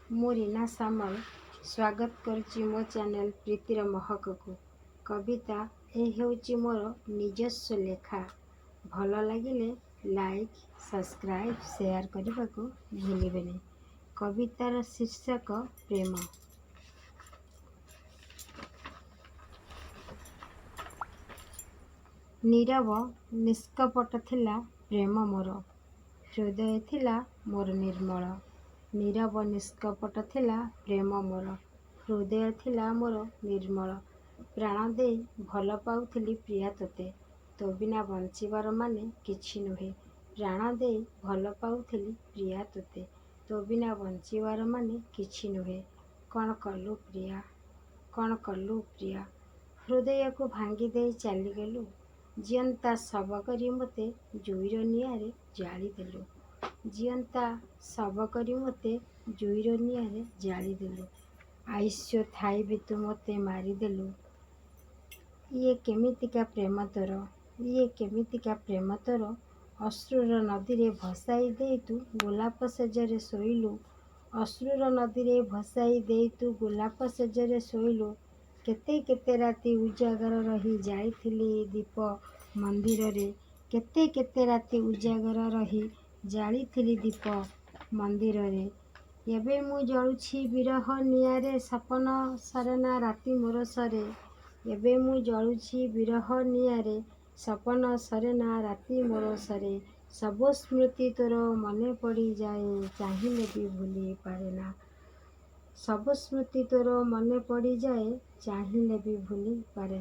ମୁଁ ରୀନା ସାମଲ ସ୍ୱାଗତ କରୁଛି ମୋ ଚ୍ୟାନେଲ ପ୍ରୀତିର ମହକକୁ। କବିତା ଏ ହେଉଛି ମୋର ନିଜସ୍ୱ ଲେଖା। ଭଲ ଲାଗିଲେ ଲାଇକ୍, ସବସ୍କ୍ରାଇବ୍, ସେୟାର କରିବାକୁ ଭୁଲିବେନି। କବିତାର ଶୀର୍ଷକ ପ୍ରେମ। ନୀରବ ନିଷ୍କପଟ ଥିଲା ପ୍ରେମ ମୋର, ହୃଦୟ ଥିଲା ମୋର ନିର୍ମଳ। ନୀରବ ନିଷ୍କପଟ ଥିଲା ପ୍ରେମ ମୋର, ହୃଦୟ ଥିଲା ମୋର ନିର୍ମଳ। ପ୍ରାଣ ଦେଇ ଭଲ ପାଉଥିଲି ପ୍ରିୟା ତୋତେ, ତୋ ବିନା ବଞ୍ଚିବାର ମାନେ କିଛି ନୁହେଁ। ପ୍ରାଣ ଦେଇ ଭଲ ପାଉଥିଲି ପ୍ରିୟା ତୋତେ, ତୋ ବିନା ବଞ୍ଚିବାର ମାନେ କିଛି ନୁହେଁ। କ'ଣ କଲୁ ପ୍ରିୟା, କ'ଣ କଲୁ ପ୍ରିୟା, ହୃଦୟକୁ ଭାଙ୍ଗି ଦେଇ ଚାଲିଗଲୁ। ଜିଅନ୍ତା ଶବ କରି ମୋତେ ଜୁଇର ନିଆଁରେ ଜାଳିଦେଲୁ। ଜିଅନ୍ତା ଶବ କରି ମୋତେ ଜୁଇର ନିଆଁରେ ଜାଳିଦେଲୁ। ଆୟୁଷ୍ୟ ଥାଇ ବି ତୁ ମୋତେ ମାରିଦେଲୁ। ଇଏ କେମିତିକା ପ୍ରେମ ତୋର, ଇଏ କେମିତିକା ପ୍ରେମ ତୋର। ଅଶ୍ରୁର ନଦୀରେ ଭସାଇ ଦେଇ ତୁ ଗୋଲାପ ଶେଯରେ ଶୋଇଲୁ। ଅଶ୍ରୁର ନଦୀରେ ଭସାଇ ଦେଇ ତୁ ଗୋଲାପ ଶେଯରେ ଶୋଇଲୁ। କେତେ କେତେ ରାତି ଉଜାଗର ରହି ଜାଳିଥିଲି ଦୀପ ମନ୍ଦିରରେ। କେତେ କେତେ ରାତି ଉଜାଗର ରହି ଜାଳିଥିଲି ଦୀପ ମନ୍ଦିରରେ। ଏବେ ମୁଁ ଜଳୁଛି ବିରହ ନିଆଁରେ, ସପନ ସରେନା ରାତି ମୋର ସରେ। ଏବେ ମୁଁ ଜଳୁଛି ବିରହ ନିଆଁରେ, ସପନ ସରେନା ରାତି ମୋର ସରେ। ସବୁ ସ୍ମୃତି ତୋର ମନେ ପଡ଼ିଯାଏ, ଚାହିଁଲେ ବି ଭୁଲି ପାରେନା। ସବୁ ସ୍ମୃତି ତୋର ମନେ ପଡ଼ିଯାଏ, ଚାହିଁଲେ ବି ଭୁଲି ପାରେନା।